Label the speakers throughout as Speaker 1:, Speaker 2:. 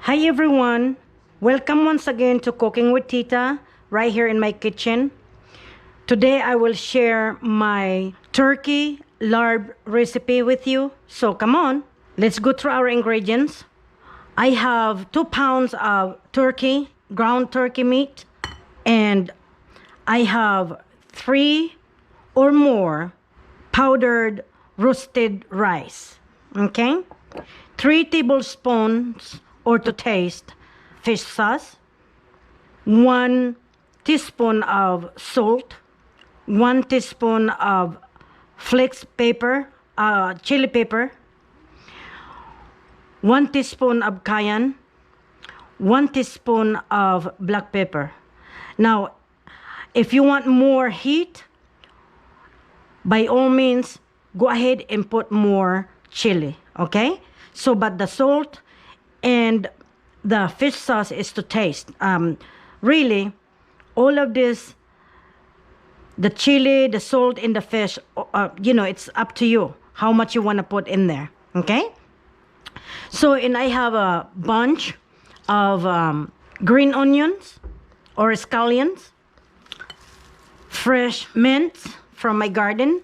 Speaker 1: Hi everyone, welcome once again to Cooking with Tita, right here in my kitchen. Today I will share my turkey larb recipe with you. So come on, let's go through our ingredients. I have 2 pounds of turkey, ground turkey meat, and I have 3 or more powdered roasted rice. Okay, 3 tablespoons or to taste fish sauce, 1 teaspoon of salt, 1 teaspoon of flakes pepper, chili pepper, 1 teaspoon of cayenne, 1 teaspoon of black pepper. Now, if you want more heat, by all means, go ahead and put more chili, okay? So, but the salt and the fish sauce is to taste. Really, all of this, the chili, the salt, and the fish, it's up to you how much you want to put in there, okay? So, and I have a bunch of green onions or scallions, fresh mint from my garden,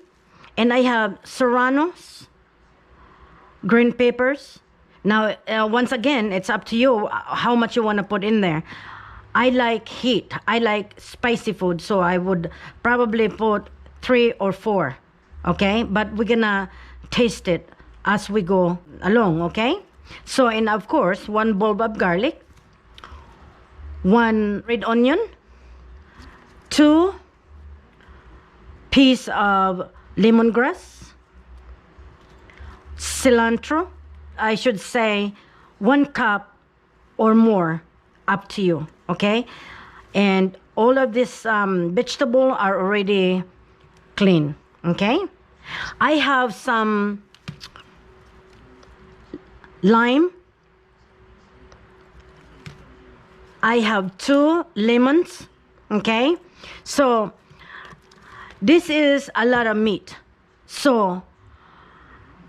Speaker 1: and I have serranos, green peppers. Now, once again, it's up to you how much you want to put in there. I like heat. I like spicy food, so I would probably put 3 or 4, okay? But we're gonna taste it as we go along, okay? So, and of course, 1 bulb of garlic, 1 red onion, 2 pieces of lemongrass, cilantro, I should say 1 cup or more, up to you, okay? And all of this vegetable are already clean, okay? I have some lime. I have 2 lemons, okay? So this is a lot of meat. So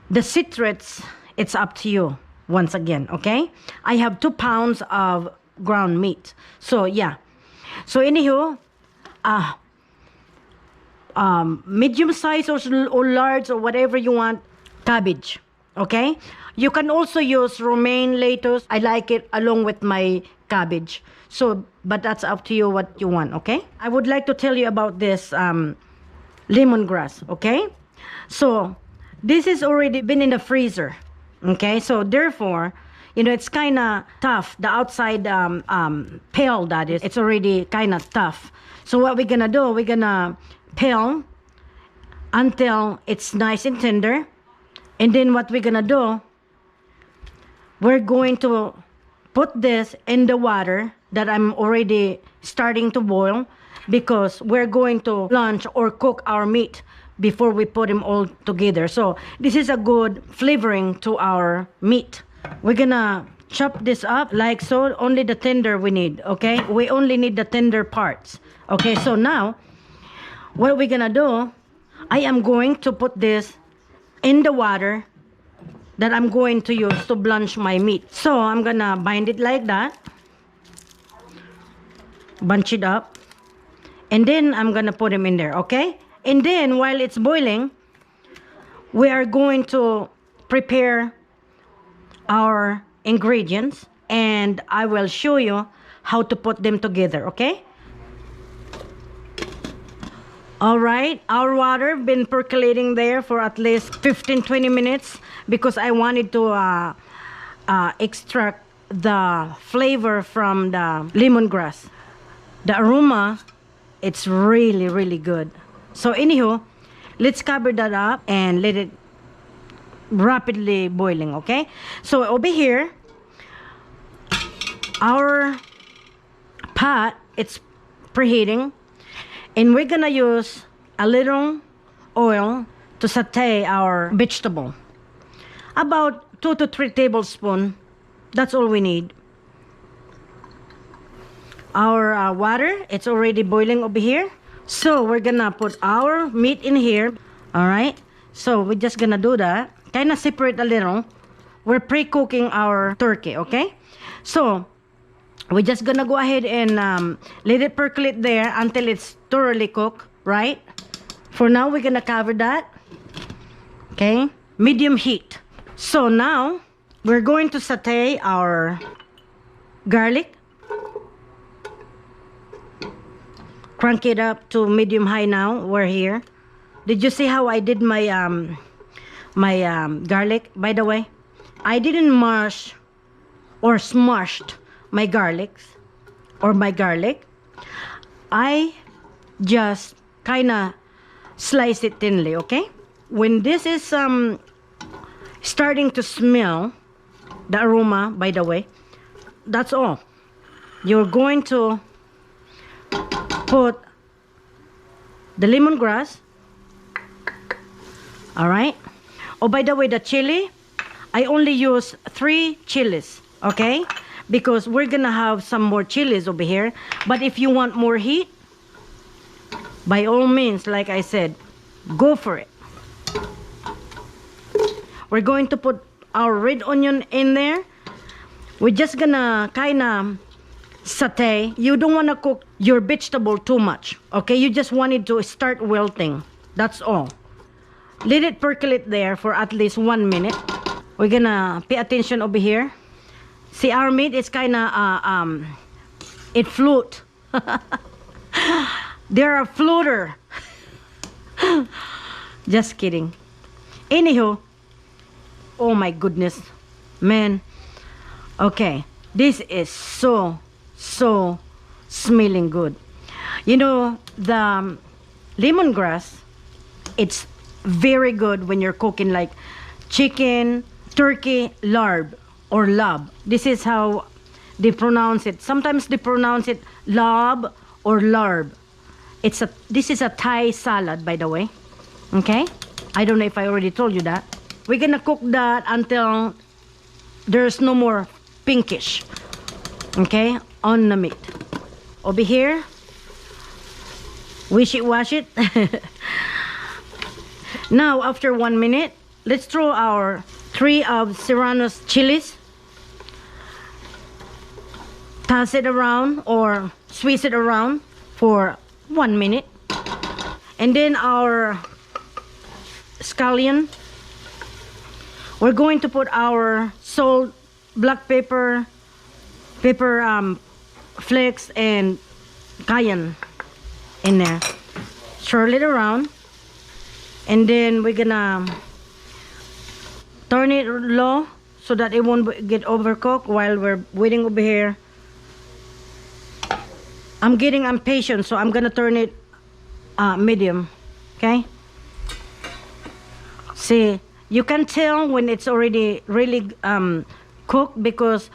Speaker 1: the citrus, it's up to you once again, okay? I have 2 pounds of ground meat. So yeah. So anywho, medium size or large or whatever you want, cabbage, okay? You can also use romaine lettuce. I like it along with my cabbage. So, but that's up to you what you want, okay? I would like to tell you about this lemongrass, okay? So this has already been in the freezer, okay? So therefore, it's kind of tough. The outside peel, that is, it's already kind of tough. So what we're gonna do, we're gonna peel until it's nice and tender. And then what we're gonna do, we're going to put this in the water that I'm already starting to boil, because we're going to blanch or cook our meat before we put them all together. So this is a good flavoring to our meat. We're gonna chop this up like so. Only the tender we need, okay? We only need the tender parts, okay? So now what we're gonna do, I am going to put this in the water that I'm going to use to blanch my meat. So I'm gonna bind it like that, bunch it up, and then I'm gonna put them in there, okay? And then while it's boiling, we are going to prepare our ingredients, and I will show you how to put them together, okay? All right, our water been percolating there for at least 15-20 minutes because I wanted to extract the flavor from the lemongrass. The aroma, it's really, really good. So anywho, let's cover that up and let it rapidly boiling, okay? So over here, our pot, it's preheating, and we're gonna use a little oil to saute our vegetable. About 2 to 3 tablespoons, that's all we need. Our water, it's already boiling over here. So we're gonna put our meat in here, all right? So we're just gonna do that, kind of separate a little we're pre-cooking our turkey, okay? So we're just gonna go ahead and let it percolate there until it's thoroughly cooked, right? For now, we're gonna cover that, okay? Medium heat. So now we're going to saute our garlic. Crank it up to medium high now. We're here. Did you see how I did my garlic? By the way, I didn't mash or smashed my garlics or my garlic. I just kind of slice it thinly, okay? When this is starting to smell the aroma, by the way, that's all. You're going to put the lemongrass. All right. Oh, by the way, the chili, I only use 3 chilies, okay? Because we're gonna have some more chilies over here. But if you want more heat, by all means, like I said, go for it. We're going to put our red onion in there. We're just gonna kind of saute. You don't want to cook your vegetable too much, okay? You just want it to start wilting. That's all. Let it percolate there for at least 1 minute. We're gonna pay attention over here. See, our meat is kind of it float. They're a floater. Just kidding. Anywho, oh my goodness, man. Okay, this is so smelling good. You know, the lemongrass, it's very good when you're cooking like chicken, turkey, larb or lab. This is how they pronounce it. Sometimes they pronounce it lab or larb. This is a Thai salad, by the way. Okay? I don't know if I already told you that. We're gonna cook that until there's no more pinkish, okay, on the meat. Over here, wash it. Now, after 1 minute, let's throw our 3 of Serrano's chilies. Toss it around or squeeze it around for 1 minute. And then our scallion. We're going to put our salt, black pepper, flakes, and cayenne in there. Swirl it around. And then we're gonna turn it low so that it won't get overcooked while we're waiting over here. I'm getting impatient, so I'm gonna turn it medium. Okay? See, you can tell when it's already really cooked because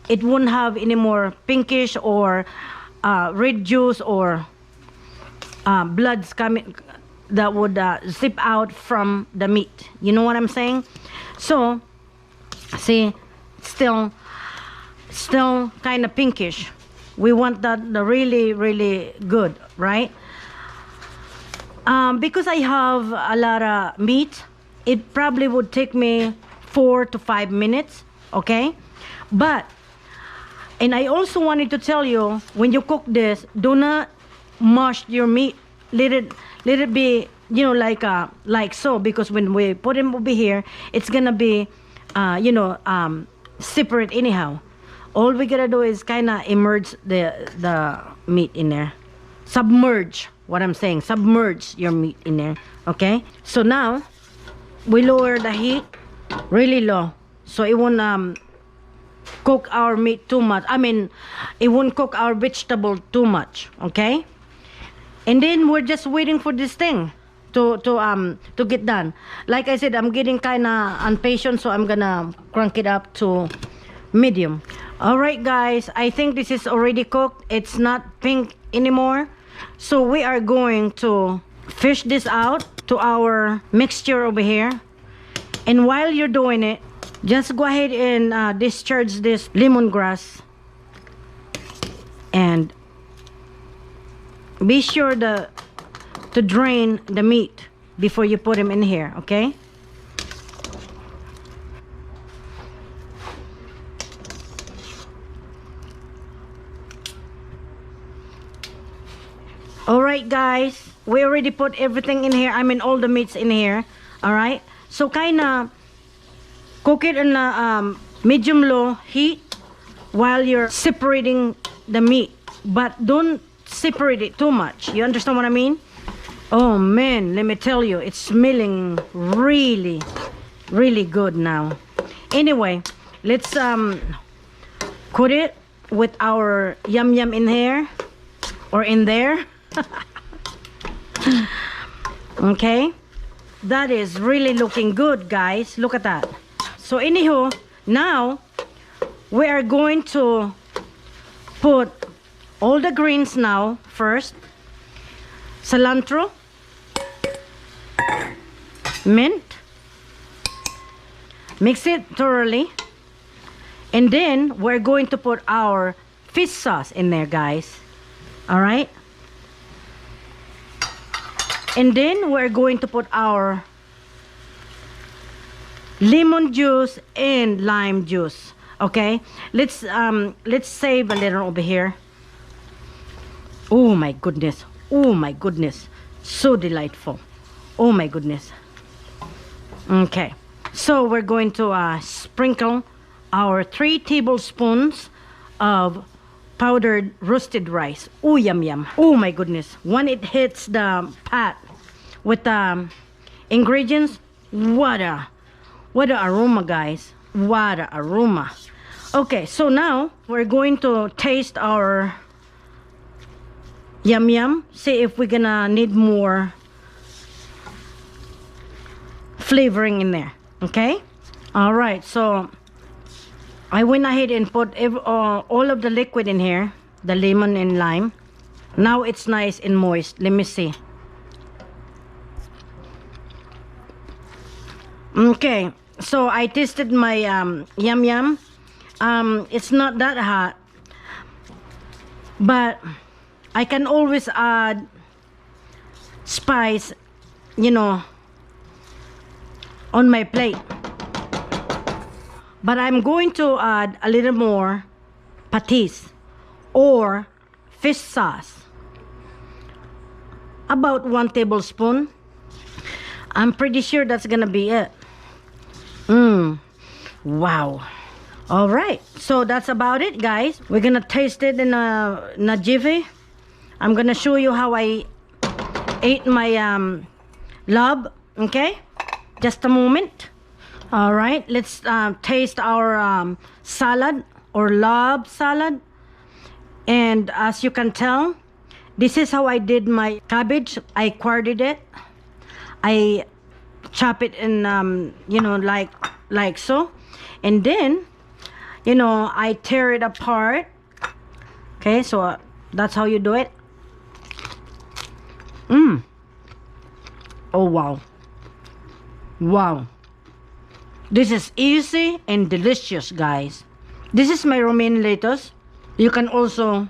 Speaker 1: it won't have any more pinkish or red juice or bloods coming that would zip out from the meat. You know what I'm saying? So, see, still kind of pinkish. We want that really good, right? Because I have a lot of meat, it probably would take me 4 to 5 minutes, okay? But, and I also wanted to tell you, when you cook this, do not mash your meat. Let it be, you know, like so, because when we put them over here, it's gonna be, separate anyhow. All we gotta do is kind of immerse the meat in there. Submerge, what I'm saying, submerge your meat in there, okay? So now, we lower the heat really low, so it won't cook our meat too much. I mean, it won't cook our vegetable too much, okay? And then we're just waiting for this thing to get done. Like I said, I'm getting kind of impatient, so I'm gonna crank it up to medium. All right, guys, I think this is already cooked. It's not pink anymore, so we are going to fish this out to our mixture over here. And while you're doing it, just go ahead and discharge this lemongrass, and be sure to drain the meat before you put them in here, okay? right, guys, we already put everything in here. I mean, all the meats in here. All right, so kind of cook it in a medium low heat while you're separating the meat, but don't separate it too much. You understand what I mean? Oh man, let me tell you, it's smelling really, really good now. Anyway, let's coat it with our yum yum in here or in there. Okay, that is really looking good, guys. Look at that. So anywho, now we are going to put all the greens now first. Cilantro, mint, mix it thoroughly, and then we're going to put our fish sauce in there, guys. All right, and then we're going to put our lemon juice and lime juice. Okay, let's save a little over here. Oh my goodness, oh my goodness, so delightful. Oh my goodness. Okay, so we're going to sprinkle our 3 tablespoons of powdered roasted rice. Oh, yum yum. Oh my goodness, when it hits the pot with the ingredients, what a aroma, guys. What a aroma. Okay, so now we're going to taste our yum yum. See if we're gonna need more flavoring in there. Okay, all right, so I went ahead and put all of the liquid in here, the lemon and lime. Now it's nice and moist. Let me see. Okay, so I tasted my yum yum. It's not that hot, but I can always add spice, you know, on my plate. But I'm going to add a little more patis or fish sauce, about 1 tablespoon. I'm pretty sure that's gonna be it. Wow. All right, so that's about it, guys. We're gonna taste it in a jiffy. I'm gonna show you how I ate my larb. Okay, just a moment. All right, let's taste our salad or larb salad. And as you can tell, this is how I did my cabbage. I quartered it. I chop it in you know, like so, and then, you know, I tear it apart. Okay, so that's how you do it. Oh wow, wow, this is easy and delicious, guys. This is my romaine lettuce. You can also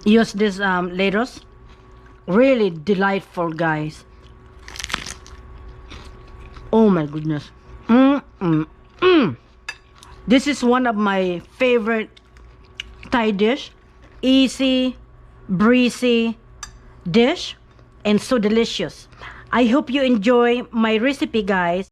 Speaker 1: use this lettuce. Really delightful, guys. Oh my goodness. This is one of my favorite Thai dish. Easy, breezy dish, and so delicious. I hope you enjoy my recipe, guys.